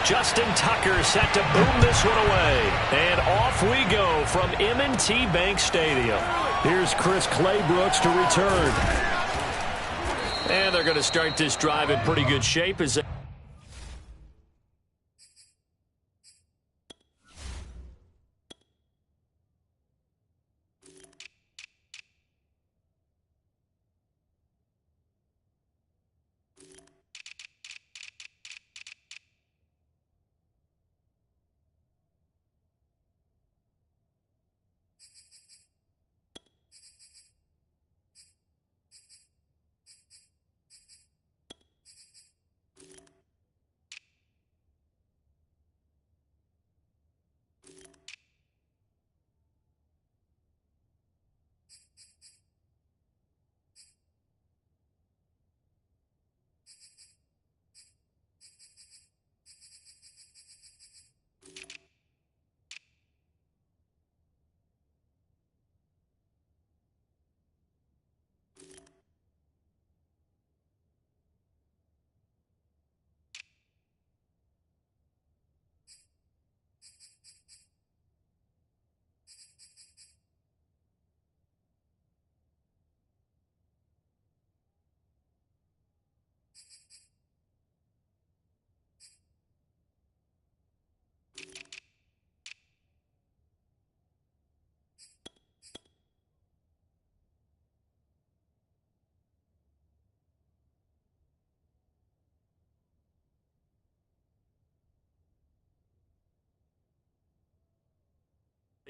Justin Tucker set to boom this one away. And off we go from M&T Bank Stadium. Here's Chris Claybrooks to return. And they're going to start this drive in pretty good shape as they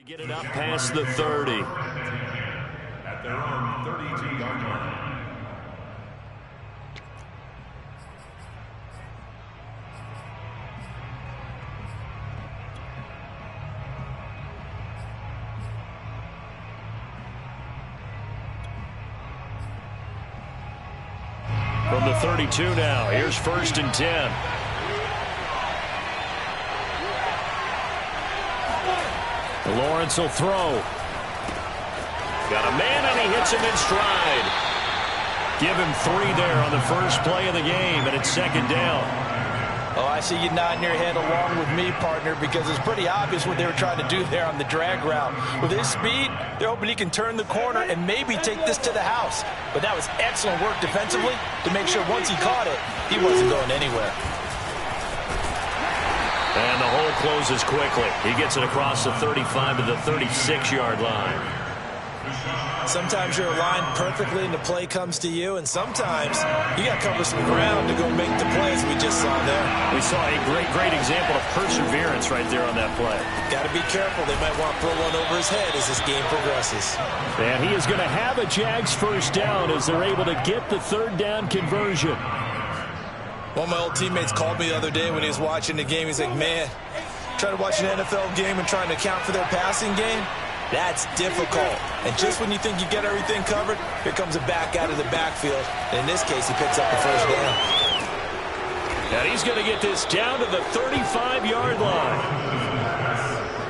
get it up past the 30. At their own 32-yard line. From the 32 now, here's 1st and 10. Lawrence will throw. Got a man, and he hits him in stride. Give him 3 there on the first play of the game, and it's 2nd down. Oh, I see you nodding your head along with me, partner, because it's pretty obvious what they were trying to do there on the drag route. With his speed, they're hoping he can turn the corner and maybe take this to the house. But that was excellent work defensively to make sure once he caught it, he wasn't going anywhere. And the hole closes quickly. He gets it across the 35 to the 36-yard line. Sometimes you're aligned perfectly and the play comes to you, and sometimes you got to cover some ground to go make the plays we just saw there. We saw a great example of perseverance right there on that play. Got to be careful. They might want to throw one over his head as this game progresses. And he is going to have a Jags 1st down as they're able to get the 3rd down conversion. One of my old teammates called me the other day when he was watching the game. He's like, man, trying to watch an NFL game and trying to account for their passing game, that's difficult. And just when you think you get everything covered, here comes a back out of the backfield. And in this case, he picks up the 1st down. And he's going to get this down to the 35-yard line.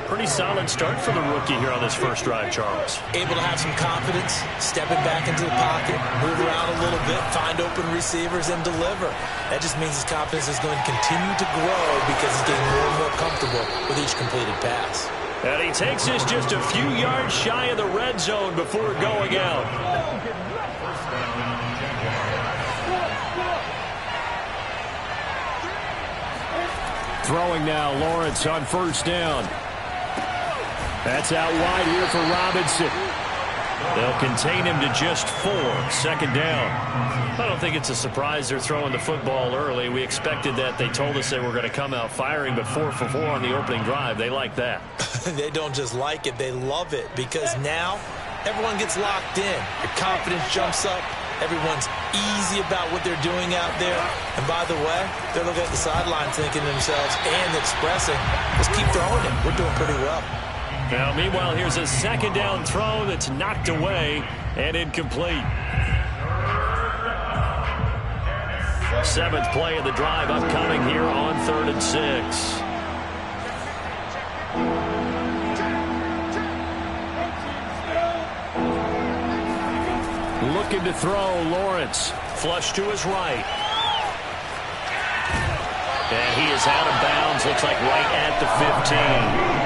Pretty solid start for the rookie here on this first drive, Charles. Able to have some confidence, stepping back into the pocket, move around a little bit, find open receivers, and deliver. That just means his confidence is going to continue to grow because he's getting more and more comfortable with each completed pass. And he takes this just a few yards shy of the red zone before going out. Throwing now, Lawrence on 1st down. That's out wide here for Robinson. They'll contain him to just 4, 2nd down. I don't think it's a surprise they're throwing the football early. We expected that. They told us they were going to come out firing, but 4 for 4 on the opening drive. They like that. They don't just like it, they love it, because now everyone gets locked in. Your confidence jumps up. Everyone's easy about what they're doing out there. And by the way, they're looking at the sideline thinking to themselves and expressing, let's keep throwing it. We're doing pretty well. Now, meanwhile, here's a 2nd down throw that's knocked away and incomplete. 7th play of the drive upcoming here on 3rd and 6. Looking to throw, Lawrence. Flush to his right. And he is out of bounds, looks like right at the 15.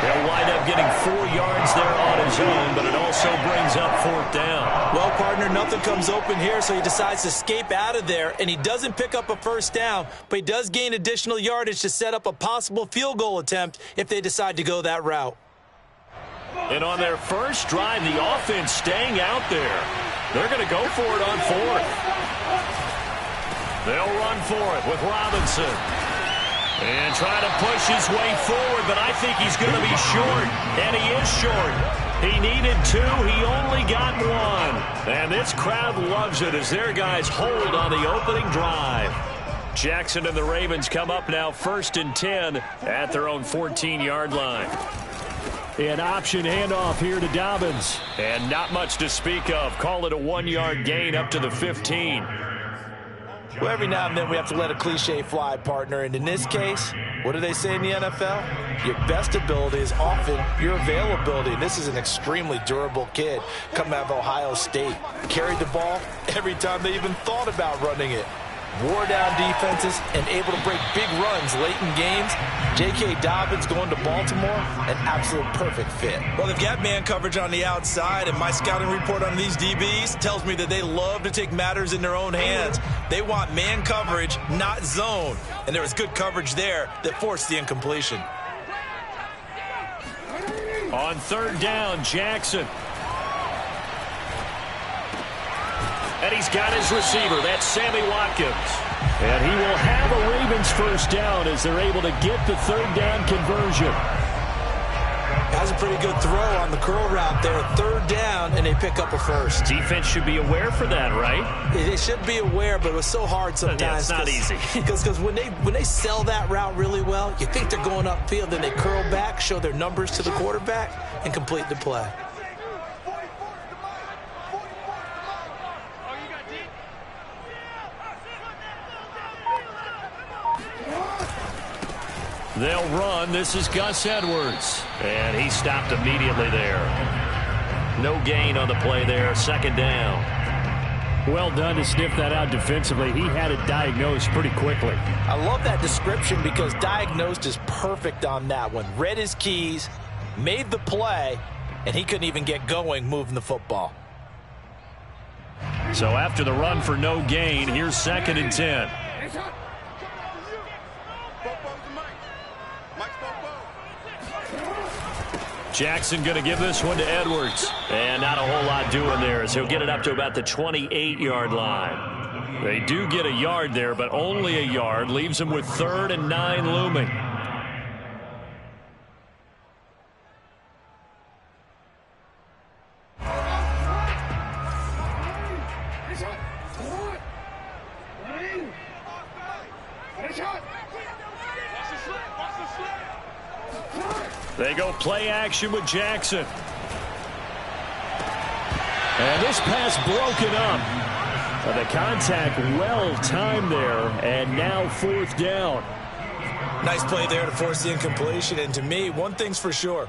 He'll wind up getting 4 yards there on his own, but it also brings up 4th down. Well, partner, nothing comes open here, so he decides to escape out of there, and he doesn't pick up a 1st down, but he does gain additional yardage to set up a possible field goal attempt if they decide to go that route. And on their first drive, the offense staying out there. They're going to go for it on 4th. They'll run for it with Robinson. And try to push his way forward, but I think he's going to be short. And he is short. He needed 2. He only got 1. And this crowd loves it as their guys hold on the opening drive. Jackson and the Ravens come up now 1st and 10 at their own 14-yard line. An option handoff here to Dobbins. And not much to speak of. Call it a 1-yard gain up to the 15. Well, every now and then we have to let a cliche fly, partner. And in this case, what do they say in the NFL? Your best ability is often your availability. And this is an extremely durable kid coming out of Ohio State. Carried the ball every time they even thought about running it. Wore down defenses and able to break big runs late in games. J.K. Dobbins going to Baltimore, an absolute perfect fit. Well, they've got man coverage on the outside, and my scouting report on these DBs tells me that they love to take matters in their own hands. They want man coverage, not zone. And there was good coverage there that forced the incompletion. On 3rd down, Jackson. And he's got his receiver. That's Sammy Watkins. And he will have a Ravens 1st down as they're able to get the 3rd down conversion. Has a pretty good throw on the curl route there. 3rd down, and they pick up a 1st. Defense should be aware for that, right? They should be aware, but it was so hard sometimes. Yeah, it's not easy. Because when they sell that route really well, you think they're going upfield, then they curl back, show their numbers to the quarterback, and complete the play. They'll run. This is Gus Edwards. And he stopped immediately there. No gain on the play there. 2nd down. Well done to sniff that out defensively. He had it diagnosed pretty quickly. I love that description because diagnosed is perfect on that one. Read his keys, made the play, and he couldn't even get going moving the football. So after the run for no gain, here's 2nd and 10. Jackson going to give this one to Edwards. And not a whole lot doing there as he'll get it up to about the 28-yard line. They do get a yard there, but only a yard. Leaves them with 3rd and 9 looming. They go play action with Jackson. And this pass broken up. The contact well timed there, and now 4th down. Nice play there to force the incompletion. And to me, one thing's for sure.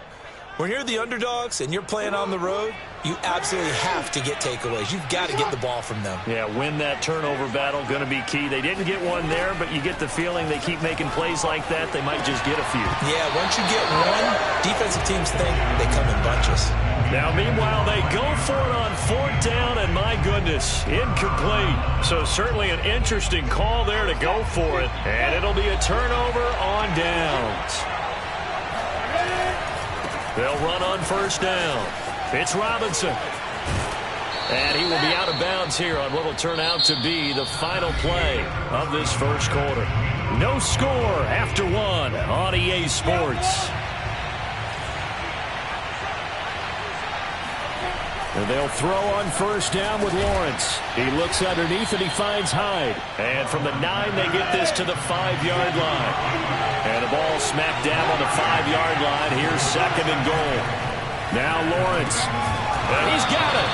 When you're the underdogs and you're playing on the road, you absolutely have to get takeaways. You've got to get the ball from them. Yeah, win that turnover battle, going to be key. They didn't get one there, but you get the feeling they keep making plays like that, they might just get a few. Yeah, once you get one, defensive teams think they come in bunches. Now, meanwhile, they go for it on 4th down, and my goodness, incomplete. So certainly an interesting call there to go for it, and it'll be a turnover on downs. They'll run on 1st down. It's Robinson. And he will be out of bounds here on what will turn out to be the final play of this 1st quarter. No score after 1 on EA Sports. And they'll throw on 1st down with Lawrence. He looks underneath and he finds Hyde. And from the 9, they get this to the 5-yard line. And the ball smacked down on the 5-yard line. Here's 2nd and goal. Now Lawrence. And he's got it.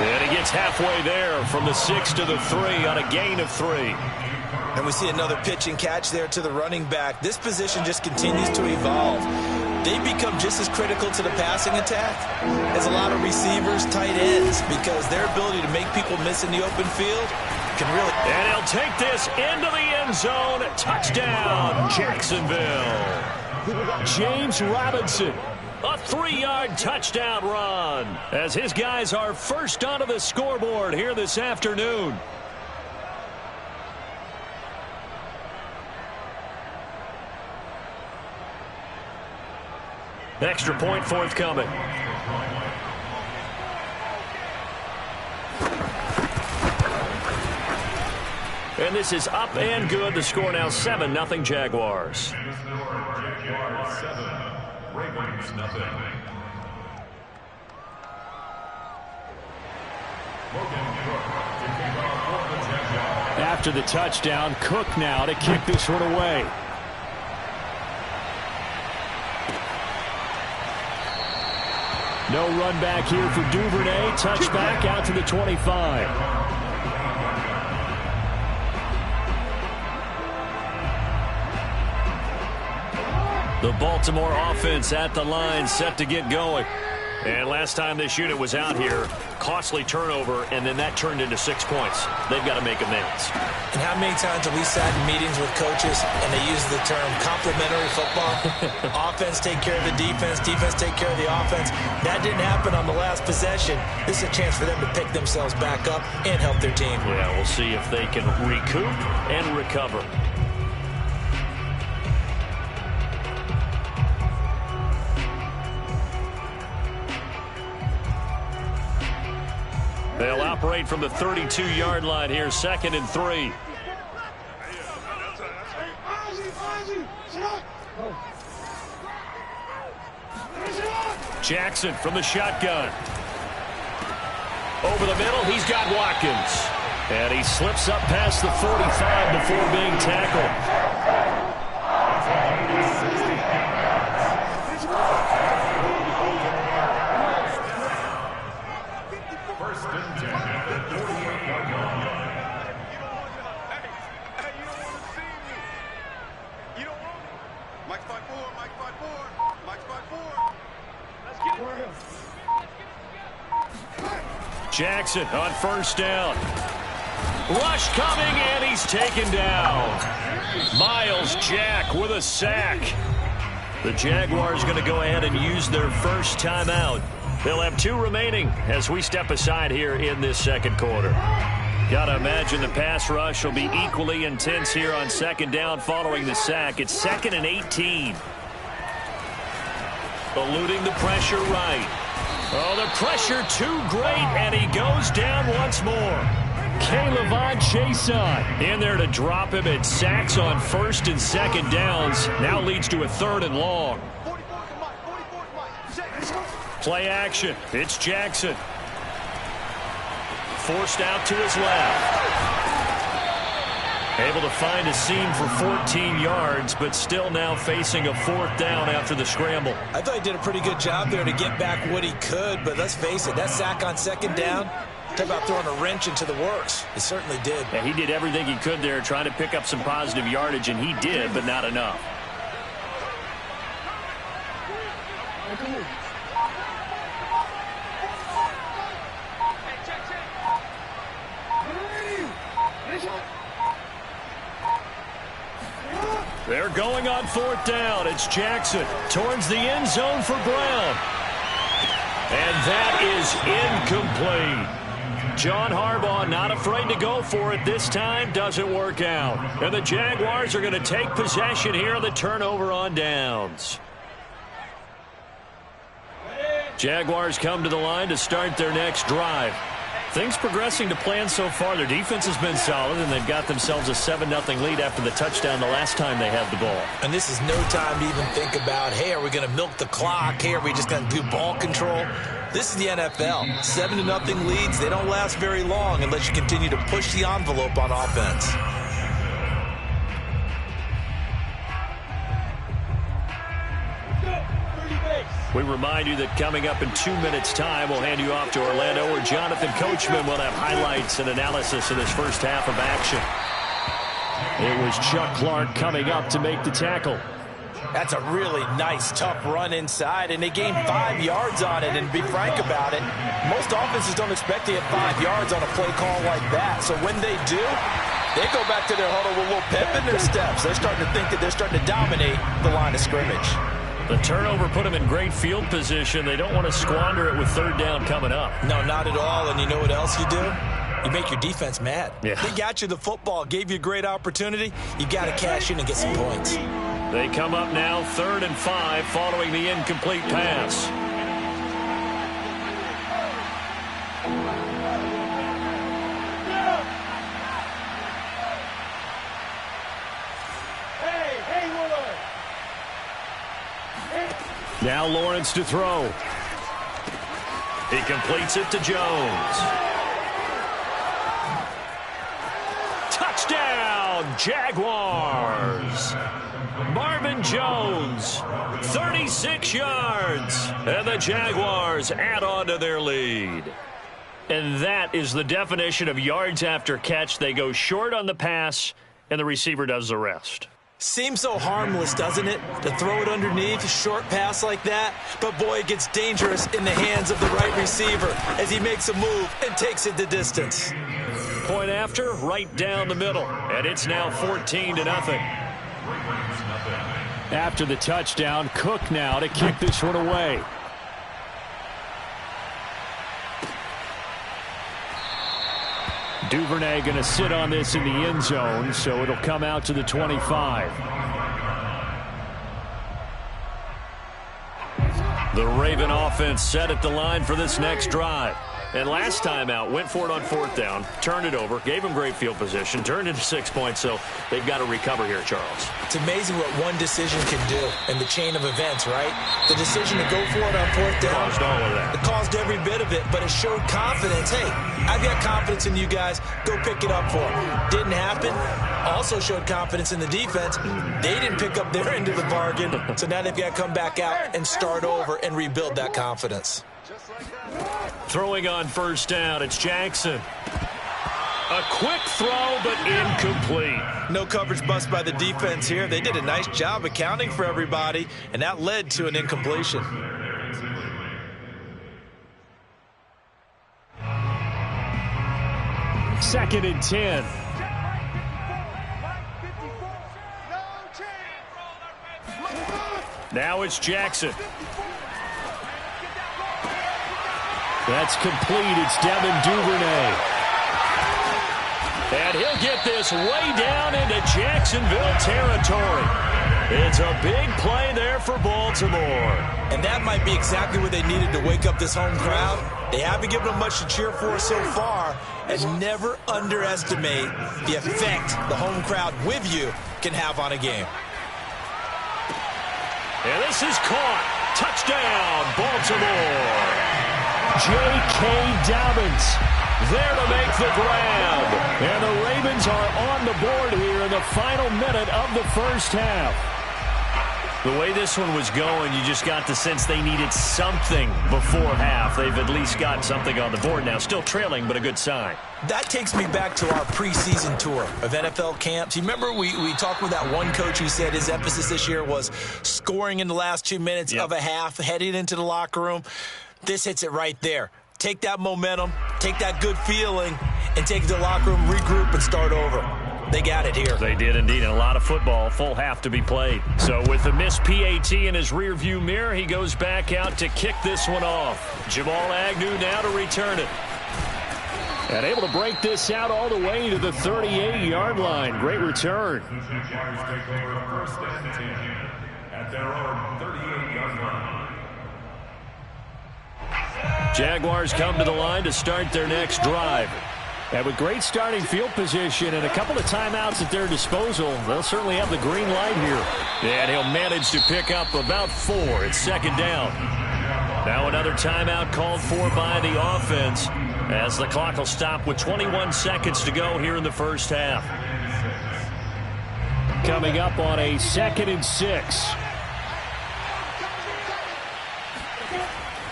And he gets halfway there from the 6 to the 3 on a gain of 3. And we see another pitch and catch there to the running back. This position just continues to evolve. They become just as critical to the passing attack as a lot of receivers, tight ends, because their ability to make people miss in the open field can really... And he'll take this into the end zone. Touchdown, Jacksonville. James Robinson, a 3-yard touchdown run, as his guys are first onto the scoreboard here this afternoon. Extra point forthcoming. And this is up and good. The score now 7-0 Jaguars. Jaguars 7, Ravens nothing. After the touchdown, Cook now to kick this one away. No run back here for Duvernay. Touchback out to the 25. The Baltimore offense at the line, set to get going. And last time this unit was out here, costly turnover, and then that turned into 6 points. They've got to make amends. And how many times have we sat in meetings with coaches and they use the term complementary football? Offense take care of the defense, defense take care of the offense. That didn't happen on the last possession. This is a chance for them to pick themselves back up and help their team. Yeah, we'll see if they can recoup and recover. They'll operate from the 32-yard line here, 2nd and 3. Jackson from the shotgun. Over the middle, he's got Watkins. And he slips up past the 45 before being tackled. Jackson on first down. Rush coming, and he's taken down. Miles Jack with a sack. The Jaguars going to go ahead and use their first timeout. They'll have 2 remaining as we step aside here in this second quarter. Got to imagine the pass rush will be equally intense here on 2nd down following the sack. It's 2nd and 18. Eluding the pressure right. Oh, the pressure too great, and he goes down once more. K'Lavon Chaisson in there to drop him. It sacks on 1st and 2nd downs. Now leads to a 3rd and long. Play action. It's Jackson. Forced out to his left. Able to find a seam for 14 yards, but still now facing a 4th down after the scramble. I thought he did a pretty good job there to get back what he could, but let's face it, that sack on 2nd down, talk about throwing a wrench into the works. He certainly did. Yeah, he did everything he could there, trying to pick up some positive yardage, and he did, but not enough. They're going on 4th down. It's Jackson towards the end zone for Brown. And that is incomplete. John Harbaugh not afraid to go for it this time. Doesn't work out. And the Jaguars are going to take possession here on the turnover on downs. Jaguars come to the line to start their next drive. Things progressing to plan so far. Their defense has been solid, and they've got themselves a 7-0 lead after the touchdown the last time they had the ball. And this is no time to even think about, hey, are we going to milk the clock? Hey, are we just going to do ball control? This is the NFL. 7-0 leads, they don't last very long unless you continue to push the envelope on offense. We remind you that coming up in 2 minutes' time, we'll hand you off to Orlando, where Jonathan Coachman will have highlights and analysis of this first half of action. It was Chuck Clark coming up to make the tackle. That's a really nice, tough run inside, and they gained 5 yards on it. And to be frank about it, most offenses don't expect to get 5 yards on a play call like that. So when they do, they go back to their huddle with a little pep in their steps. They're starting to think that they're starting to dominate the line of scrimmage. The turnover put them in great field position. They don't want to squander it with third down coming up. No, not at all. And you know what else you do? You make your defense mad. Yeah. They got you the football, gave you a great opportunity. You got to cash in and get some points. They come up now 3rd and 5 following the incomplete pass. Now Lawrence to throw. He completes it to Jones. Touchdown, Jaguars. Marvin Jones, 36 yards. And the Jaguars add on to their lead. And that is the definition of yards after catch. They go short on the pass, and the receiver does the rest. Seems so harmless, doesn't it, to throw it underneath, a short pass like that? But, boy, it gets dangerous in the hands of the right receiver as he makes a move and takes it the distance. Point after, right down the middle, and it's now 14-0. After the touchdown, Cook now to kick this one away. Duvernay going to sit on this in the end zone, so it'll come out to the 25. The Raven offense set at the line for this next drive. And last time out, went for it on 4th down, turned it over, gave them great field position, turned into 6 points, so they've got to recover here, Charles. It's amazing what one decision can do in the chain of events, right? The decision to go for it on 4th down. Caused all of that. It caused every bit of it, but it showed confidence. Hey, I've got confidence in you guys. Go pick it up for them. Didn't happen. Also showed confidence in the defense. They didn't pick up their end of the bargain, so now they've got to come back out and start over and rebuild that confidence. Throwing on 1st down, it's Jackson. A quick throw, but incomplete. No coverage bust by the defense here. They did a nice job accounting for everybody, and that led to an incompletion. Second and 10. Now it's Jackson. That's complete. It's Devin Duvernay. And he'll get this way down into Jacksonville territory. It's a big play there for Baltimore. And that might be exactly what they needed to wake up this home crowd. They haven't given them much to cheer for so far. And never underestimate the effect the home crowd with you can have on a game. And this is caught. Touchdown, Baltimore. J.K. Dobbins there to make the grab. And the Ravens are on the board here in the final minute of the first half. The way this one was going, you just got the sense they needed something before half. They've at least got something on the board now. Still trailing, but a good sign. That takes me back to our preseason tour of NFL camps. You remember we talked with that one coach who said his emphasis this year was scoring in the last 2 minutes of a half, heading into the locker room. This hits it right there. Take that momentum, take that good feeling, and take it to the locker room, regroup, and start over. They got it here. They did indeed, and a lot of football, full half to be played. So with the missed PAT in his rearview mirror, he goes back out to kick this one off. Jamal Agnew now to return it. And able to break this out all the way to the 38-yard line. Great return. At their own 38-yard line. Jaguars come to the line to start their next drive. And with great starting field position and a couple of timeouts at their disposal, they'll certainly have the green light here. And he'll manage to pick up about 4. It's second down. Now another timeout called for by the offense as the clock will stop with 21 seconds to go here in the first half. Coming up on a 2nd and 6.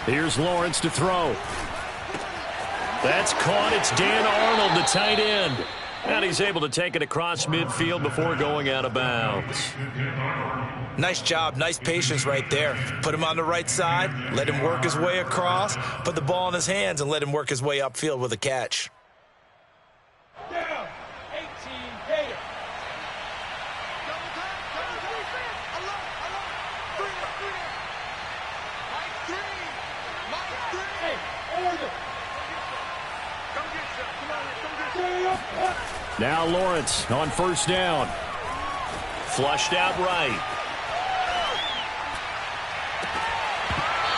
Here's Lawrence to throw. That's caught. It's Dan Arnold, the tight end. And he's able to take it across midfield before going out of bounds. Nice job, nice patience right there. Put him on the right side, let him work his way across, put the ball in his hands, and let him work his way upfield with a catch. Down, 18, Gator. Now Lawrence on first down. Flushed out right.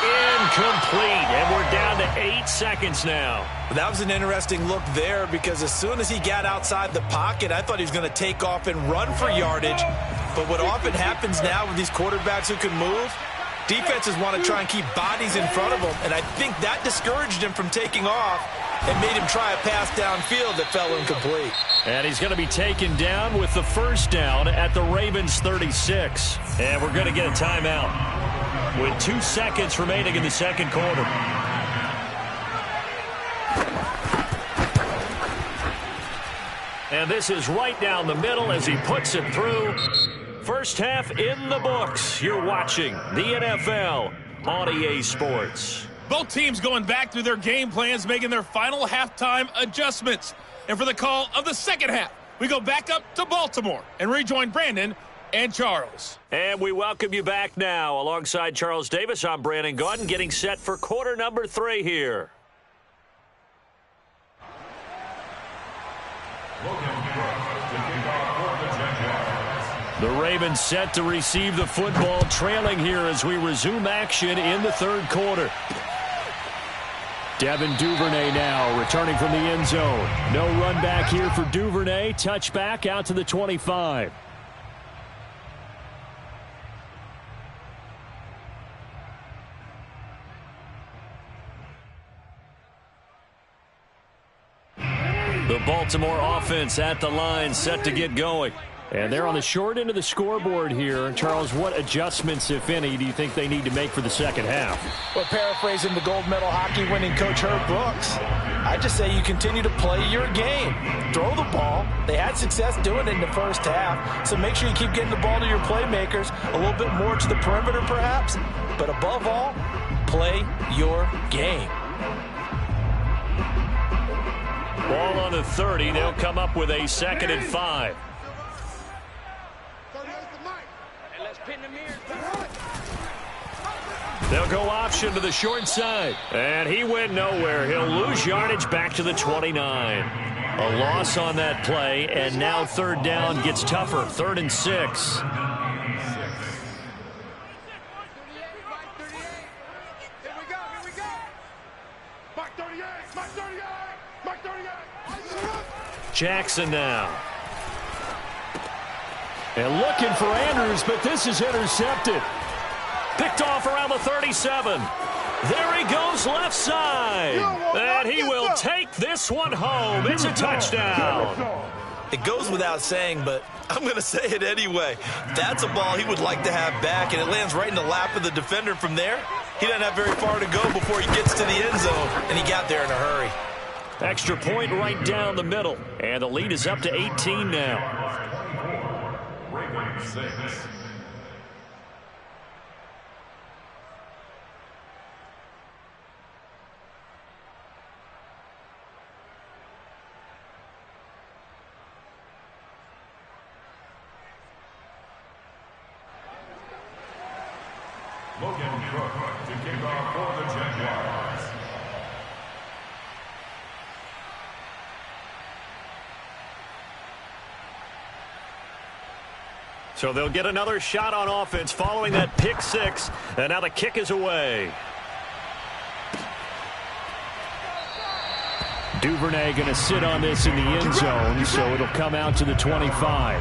Incomplete, and we're down to 8 seconds now. That was an interesting look there because as soon as he got outside the pocket, I thought he was going to take off and run for yardage. But what often happens now with these quarterbacks who can move, defenses want to try and keep bodies in front of them, and I think that discouraged him from taking off and made him try a pass downfield that fell incomplete. And he's going to be taken down with the first down at the Ravens 36. And we're going to get a timeout with 2 seconds remaining in the second quarter. And this is right down the middle as he puts it through. First half in the books. You're watching the NFL on EA Sports. Both teams going back through their game plans, making their final halftime adjustments. And for the call of the second half, we go back up to Baltimore and rejoin Brandon and Charles. And we welcome you back now. Alongside Charles Davis, I'm Brandon Gaudin, getting set for quarter number 3 here. The Ravens set to receive the football, trailing here as we resume action in the third quarter. Devin Duvernay now returning from the end zone. No run back here for Duvernay. Touchback out to the 25. The Baltimore offense at the line, set to get going. And they're on the short end of the scoreboard here. Charles, what adjustments, if any, do you think they need to make for the second half? Well, paraphrasing the gold medal hockey winning coach Herb Brooks, I just say you continue to play your game. Throw the ball. They had success doing it in the first half, so make sure you keep getting the ball to your playmakers, a little bit more to the perimeter perhaps, but above all, play your game. Ball on the 30. They'll come up with a 2nd and 5. They'll go option to the short side. And he went nowhere. He'll lose yardage back to the 29. A loss on that play, and now third down gets tougher. 3rd and 6. Jackson now. And looking for Andrews, but this is intercepted. Picked off around the 37. There he goes left side. And he will take this one home. It's a touchdown. It goes without saying, but I'm going to say it anyway. That's a ball he would like to have back, and it lands right in the lap of the defender from there. He doesn't have very far to go before he gets to the end zone, and he got there in a hurry. Extra point right down the middle. And the lead is up to 18 now. Ravens 6. Logan Cook to kick off for the Jaguars. So they'll get another shot on offense following that pick 6. And now the kick is away. Duvernay going to sit on this in the end zone, so it'll come out to the 25.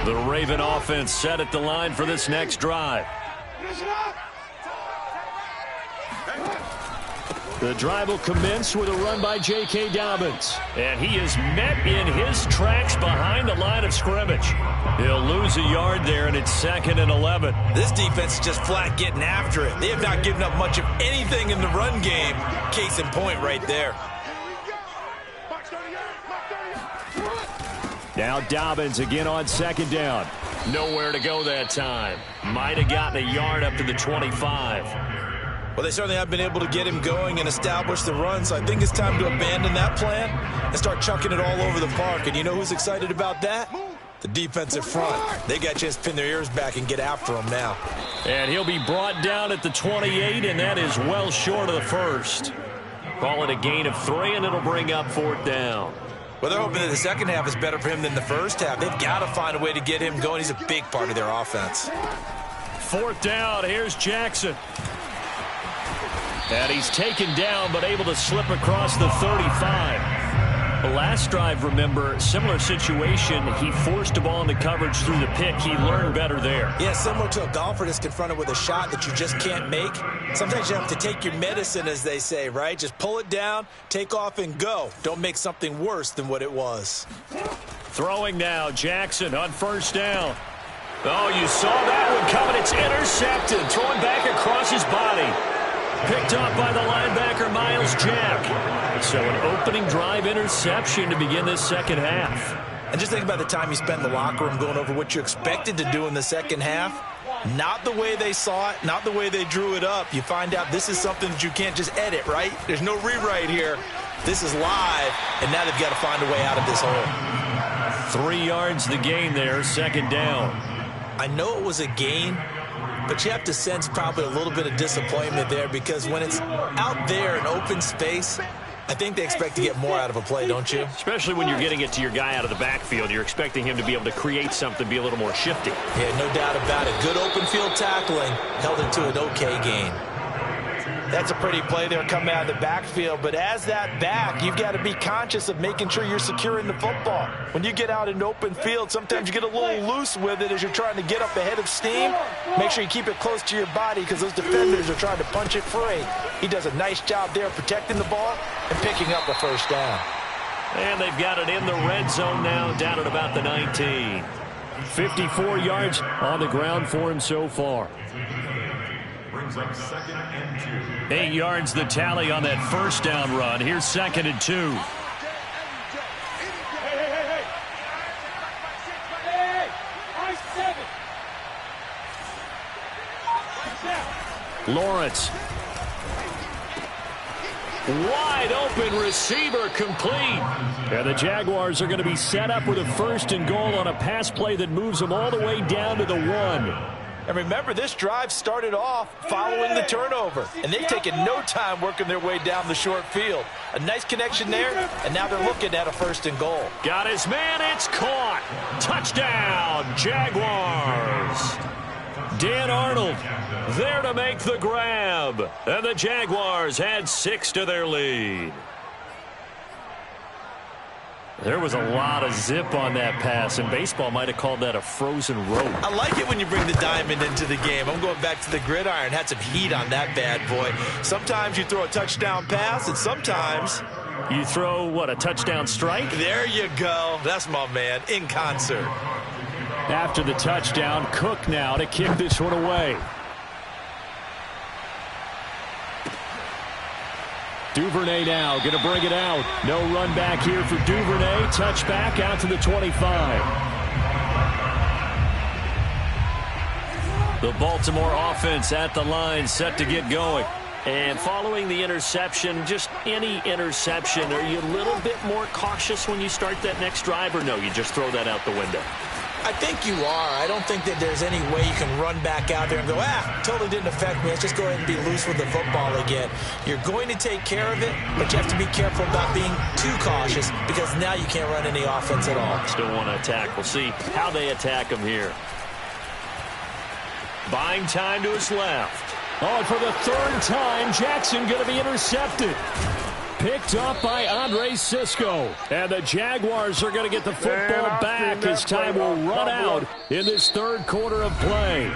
The Raven offense set at the line for this next drive. The drive will commence with a run by J.K. Dobbins. And he is met in his tracks behind the line of scrimmage. He'll lose a yard there, and it's 2nd and 11. This defense is just flat getting after it. They have not given up much of anything in the run game. Case in point right there. Now Dobbins again on 2nd down. Nowhere to go that time. Might have gotten a yard up to the 25. Well, they certainly have been able to get him going and establish the run, so I think it's time to abandon that plan and start chucking it all over the park. And you know who's excited about that? The defensive front. They got to just pin their ears back and get after him now. And he'll be brought down at the 28, and that is well short of the first. Call it a gain of 3, and it'll bring up 4th down. Well, they're hoping that the second half is better for him than the first half. They've got to find a way to get him going. He's a big part of their offense. 4th down. Here's Jackson. And he's taken down, but able to slip across the 35. The last drive, remember, similar situation. He forced the ball into coverage through the pick. He learned better there. Yeah, similar to a golfer that's confronted with a shot that you just can't make. Sometimes you have to take your medicine, as they say, right? Just pull it down, take off, and go. Don't make something worse than what it was. Throwing now, Jackson on 1st down. Oh, you saw that one coming. It's intercepted. Throwing back across his body. Picked off by the linebacker, Miles Jack. So an opening drive interception to begin this second half. And just think about the time you spent in the locker room going over what you expected to do in the second half. Not the way they saw it, not the way they drew it up. You find out this is something that you can't just edit, right? There's no rewrite here. This is live, and now they've got to find a way out of this hole. 3 yards the gain there, 2nd down. I know it was a gain, but you have to sense probably a little bit of disappointment there because when it's out there in open space, I think they expect to get more out of a play, don't you? Especially when you're getting it to your guy out of the backfield. You're expecting him to be able to create something, be a little more shifty. Yeah, no doubt about it. Good open field tackling held it to an okay gain. That's a pretty play there coming out of the backfield, but as that back, you've got to be conscious of making sure you're securing the football. When you get out in open field, sometimes you get a little loose with it as you're trying to get up ahead of steam. Make sure you keep it close to your body because those defenders are trying to punch it free. He does a nice job there protecting the ball and picking up a 1st down. And they've got it in the red zone now, down at about the 19. 54 yards on the ground for him so far. Brings up 2nd and 2. 8 yards the tally on that 1st down run. Here's 2nd and 2. Lawrence. Wide open receiver complete. And the Jaguars are going to be set up with a 1st and goal on a pass play that moves them all the way down to the 1. And remember, this drive started off following the turnover. And they've taken no time working their way down the short field. A nice connection there, and now they're looking at a 1st and goal. Got his man, it's caught. Touchdown, Jaguars. Dan Arnold there to make the grab. And the Jaguars add 6 to their lead. There was a lot of zip on that pass, and baseball might have called that a frozen rope. I like it when you bring the diamond into the game. I'm going back to the gridiron. Had some heat on that bad boy. Sometimes you throw a touchdown pass, and sometimes you throw, what, a touchdown strike? There you go. That's my man, in concert. After the touchdown, Cook now to kick this one away. Duvernay now going to bring it out. No run back here for Duvernay. Touchback out to the 25. The Baltimore offense at the line set to get going. And following the interception, just any interception, are you a little bit more cautious when you start that next drive, or no, you just throw that out the window? I think you are. I don't think that there's any way you can run back out there and go, totally didn't affect me. Let's just go ahead and be loose with the football again. You're going to take care of it, but you have to be careful about being too cautious because now you can't run any offense at all. Still want to attack. We'll see how they attack him here. Buying time to his left. Oh, and for the 3rd time, Jackson going to be intercepted. Picked up by Andre Sisco. And the Jaguars are going to get the football back as time will run out in this 3rd quarter of play.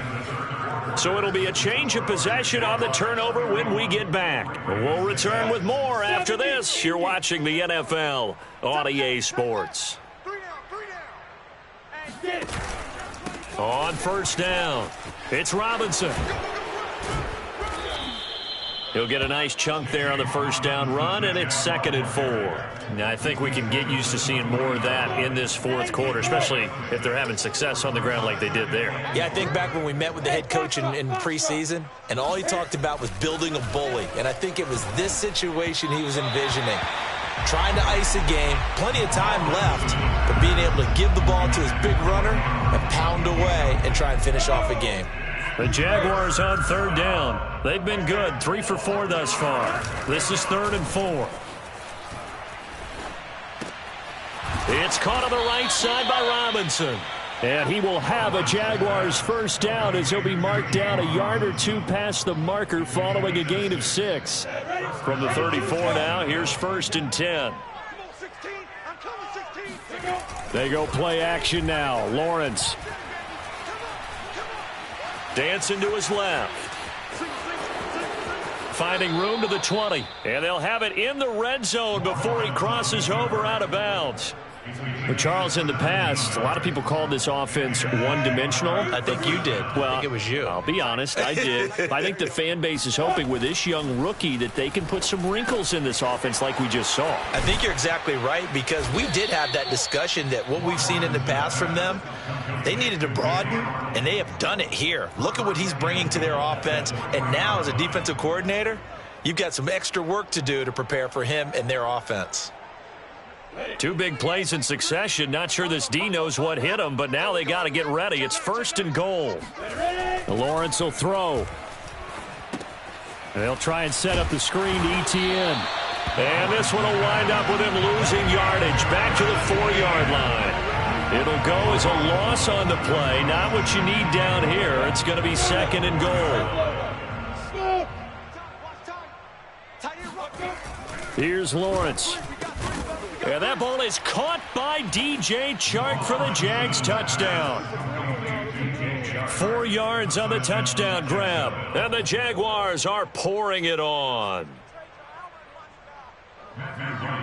So it'll be a change of possession on the turnover when we get back. We'll return with more after this. You're watching the NFL on EA Sports. On first down, it's Robinson. He'll get a nice chunk there on the first down run, and it's 2nd and 4. Now, I think we can get used to seeing more of that in this fourth quarter, especially if they're having success on the ground like they did there. Yeah, I think back when we met with the head coach in preseason, and all he talked about was building a bully. And I think it was this situation he was envisioning. Trying to ice a game, plenty of time left, but being able to give the ball to his big runner and pound away and try and finish off a game. The Jaguars on 3rd down. They've been good, 3 for 4 thus far. This is 3rd and 4. It's caught on the right side by Robinson. And he will have a Jaguars first down as he'll be marked down a yard or 2 past the marker following a gain of 6. From the 34 now, here's 1st and 10. They go play action now. Lawrence. Dancing to his left. Finding room to the 20. And they'll have it in the red zone before he crosses over out of bounds. But Charles, in the past, a lot of people called this offense one-dimensional. I think you did. Well, I think it was you. I'll be honest, I did. I think the fan base is hoping with this young rookie that they can put some wrinkles in this offense like we just saw. I think you're exactly right, because we did have that discussion that what we've seen in the past from them, they needed to broaden, and they have done it here. Look at what he's bringing to their offense, and now as a defensive coordinator, you've got some extra work to do to prepare for him and their offense. 2 big plays in succession. Not sure this D knows what hit him, but now they got to get ready. It's 1st and goal. Lawrence will throw. They'll try and set up the screen to Etienne. And this one will wind up with him losing yardage back to the 4-yard line. It'll go as a loss on the play. Not what you need down here. It's going to be 2nd and goal. Here's Lawrence. And that ball is caught by DJ Chark for the Jags touchdown. 4 yards on the touchdown grab. And the Jaguars are pouring it on.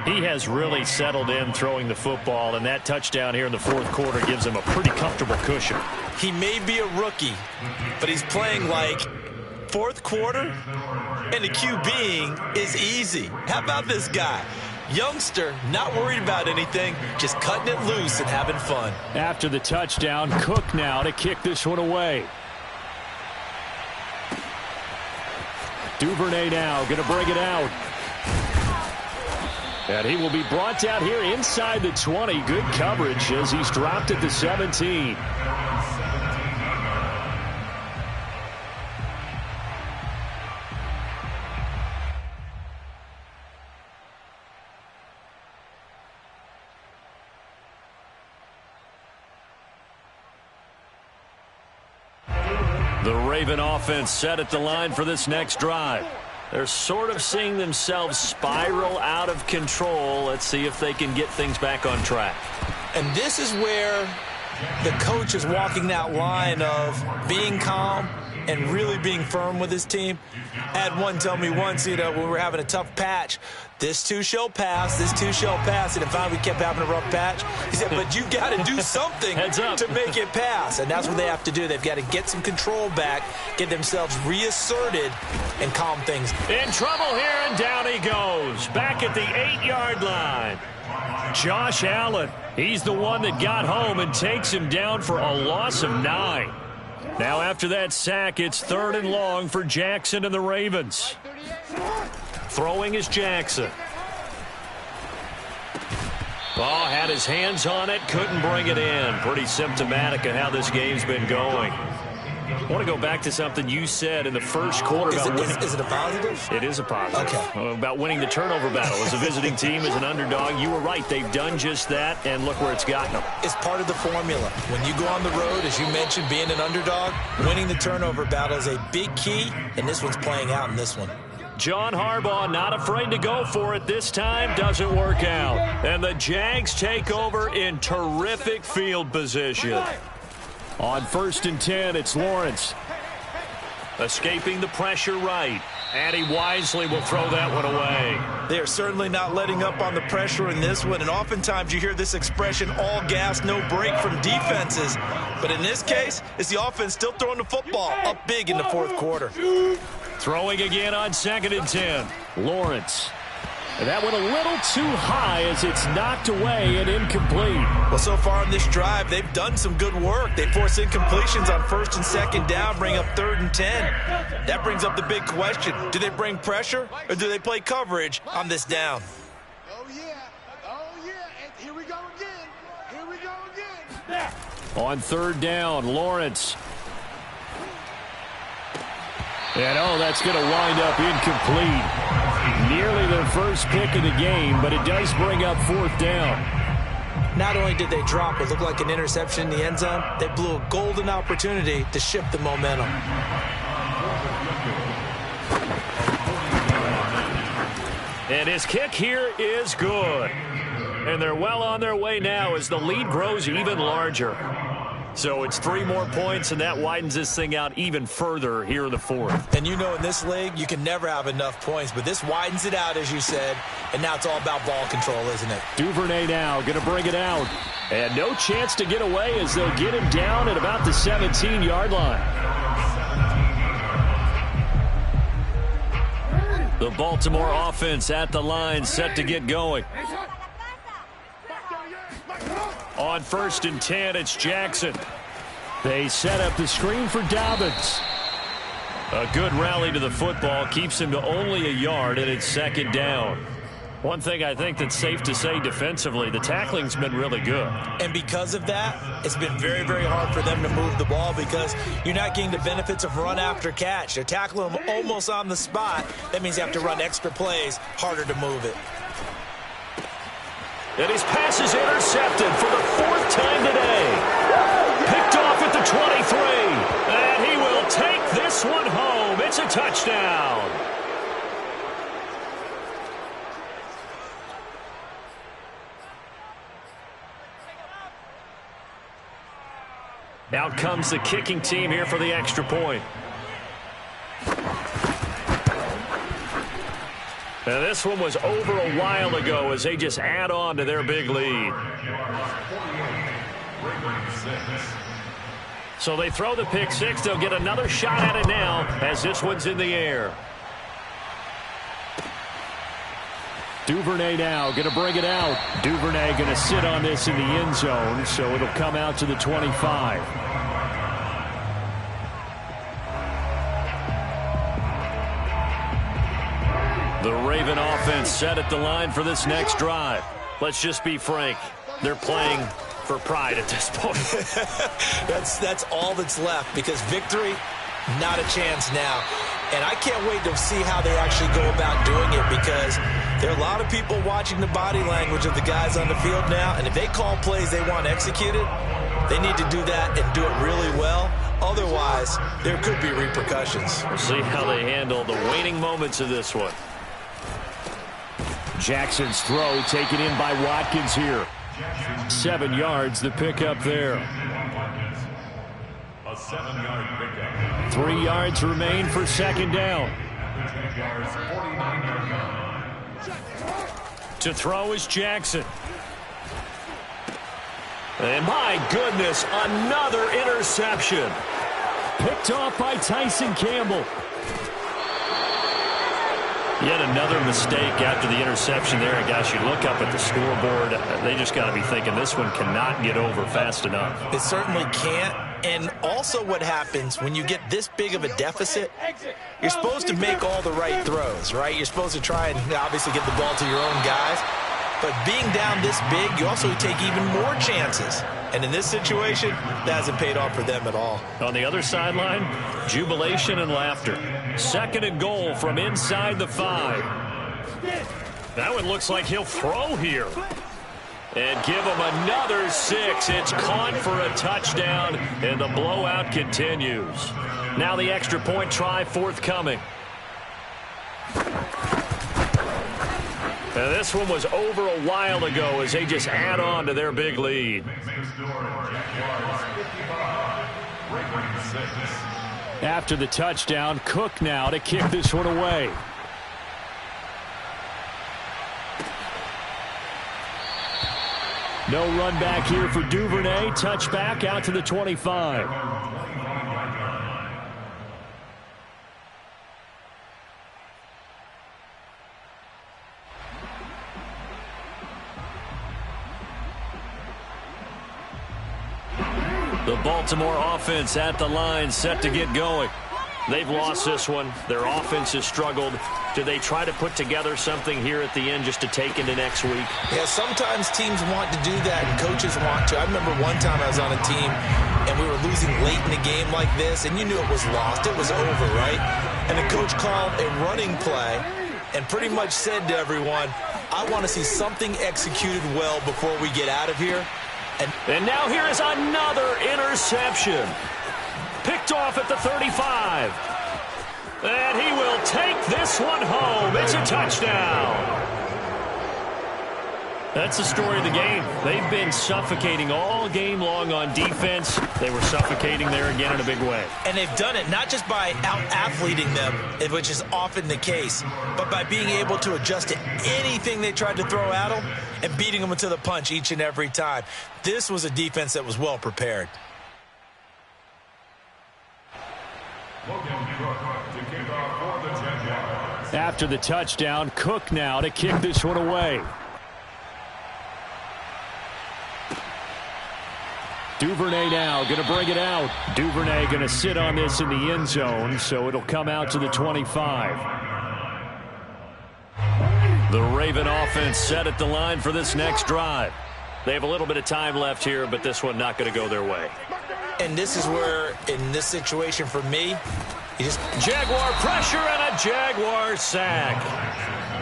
He has really settled in throwing the football, and that touchdown here in the fourth quarter gives him a pretty comfortable cushion. He may be a rookie, but he's playing like fourth quarter, and the QBing is easy. How about this guy? Youngster, not worried about anything, just cutting it loose and having fun. After the touchdown, Cook now to kick this one away. Duvernay now going to bring it out. And he will be brought down here inside the 20. Good coverage as he's dropped at the 17. The Raven offense set at the line for this next drive. They're sort of seeing themselves spiral out of control. Let's see if they can get things back on track. And this is where the coach is walking that line of being calm and really being firm with his team. I had one tell me once, when we were having a tough patch, this too shall pass, this too shall pass. And finally we kept having a rough patch. He said, but you've got to do something to make it pass. And that's what they have to do. They've got to get some control back, get themselves reasserted, and calm things. In trouble here, and down he goes. Back at the 8-yard line. Josh Allen, he's the one that got home and takes him down for a loss of 9. Now after that sack, it's 3rd and long for Jackson and the Ravens. Throwing is Jackson. Oh, had his hands on it, couldn't bring it in. Pretty symptomatic of how this game's been going. I want to go back to something you said in the first quarter. Is it a positive? It is a positive. Okay. About winning the turnover battle. As a visiting team, as an underdog, you were right. They've done just that, and look where it's gotten them. It's part of the formula. When you go on the road, as you mentioned, being an underdog, winning the turnover battle is a big key, and this one's playing out in this one. John Harbaugh not afraid to go for it this time. Doesn't work out. And the Jags take over in terrific field position. On 1st and 10, it's Lawrence. Escaping the pressure right. And he wisely will throw that one away. They are certainly not letting up on the pressure in this one, and oftentimes you hear this expression, all gas, no break from defenses. But in this case, it's the offense still throwing the football up big in the fourth quarter. Throwing again on 2nd and 10. Lawrence. And that went a little too high as it's knocked away and incomplete. Well, so far in this drive, they've done some good work. They force incompletions on 1st and 2nd down, bring up 3rd and 10. That brings up the big question. Do they bring pressure or do they play coverage on this down? Oh, yeah. Oh, yeah. And here we go again. Here we go again. On 3rd down, Lawrence. And, oh, that's going to wind up incomplete. Nearly their first pick of the game, but it does bring up 4th down. Not only did they drop what looked like an interception in the end zone, they blew a golden opportunity to shift the momentum. And his kick here is good. And they're well on their way now as the lead grows even larger. So it's 3 more points, and that widens this thing out even further here in the 4th. And you know in this league, you can never have enough points, but this widens it out, as you said, and now it's all about ball control, isn't it? Duvernay now going to bring it out. And no chance to get away as they'll get him down at about the 17-yard line. The Baltimore offense at the line, set to get going. On 1st and 10, it's Jackson. They set up the screen for Dobbins. A good rally to the football keeps him to only a yard, and it's 2nd down. One thing I think that's safe to say defensively, the tackling's been really good. And because of that, it's been very, very hard for them to move the ball because you're not getting the benefits of run after catch. They're tackling them almost on the spot. That means you have to run extra plays, harder to move it. And his pass is intercepted for the 4th time today. Picked off at the 23. And he will take this one home. It's a touchdown. Out comes the kicking team here for the extra point. And this one was over a while ago as they just add on to their big lead. So they throw the pick 6. They'll get another shot at it now as this one's in the air. Duvernay now going to bring it out. Duvernay going to sit on this in the end zone, so it'll come out to the 25. The Raven offense set at the line for this next drive. Let's just be frank. They're playing for pride at this point. That's all that's left because victory, not a chance now. And I can't wait to see how they actually go about doing it because there are a lot of people watching the body language of the guys on the field now. And if they call plays they want executed, they need to do that and do it really well. Otherwise, there could be repercussions. We'll see how they handle the waning moments of this one. Jackson's throw taken in by Watkins here. 7 yards, the pickup there. A 7-yard pickup. 3 yards remain for 2nd down. 10 yards, 49-yard line. To throw is Jackson. And my goodness, another interception. Picked off by Tyson Campbell. Yet another mistake after the interception there. And gosh, you look up at the scoreboard, they just got to be thinking this one cannot get over fast enough. It certainly can't. And also what happens when you get this big of a deficit, you're supposed to make all the right throws, right? You're supposed to try and obviously get the ball to your own guys. But being down this big, you also take even more chances. And in this situation, that hasn't paid off for them at all. On the other sideline, jubilation and laughter. 2nd and goal from inside the 5. That one looks like he'll throw here. And give him another 6. It's caught for a touchdown, and the blowout continues. Now the extra point try forthcoming. And this one was over a while ago as they just add on to their big lead. After the touchdown, Cook now to kick this one away. No run back here for Duvernay. Touchback out to the 25. The Baltimore offense at the line, set to get going. They've lost this one. Their offense has struggled. Do they try to put together something here at the end just to take into next week? Yeah, sometimes teams want to do that and coaches want to. I remember one time I was on a team and we were losing late in the game like this, and you knew it was lost. It was over, right? And the coach called a running play and pretty much said to everyone, I want to see something executed well before we get out of here. And now here is another interception. Picked off at the 35. And he will take this one home. It's a touchdown. That's the story of the game. They've been suffocating all game long on defense. They were suffocating there again in a big way. And they've done it not just by out-athleting them, which is often the case, but by being able to adjust to anything they tried to throw at them and beating them to the punch each and every time. This was a defense that was well prepared. After the touchdown, Cook now to kick this one away. Duvernay now going to bring it out. Duvernay going to sit on this in the end zone, so it'll come out to the 25. The Raven offense set at the line for this next drive. They have a little bit of time left here, but this one not going to go their way. And this is where, in this situation for me, you just... Jaguar pressure and a Jaguar sack.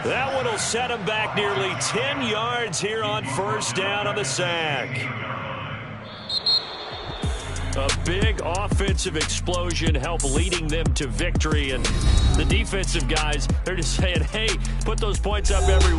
That one will set him back nearly 10 yards here on first down on the sack. A big offensive explosion helped leading them to victory, and the defensive guys, they're just saying, hey, put those points up every week.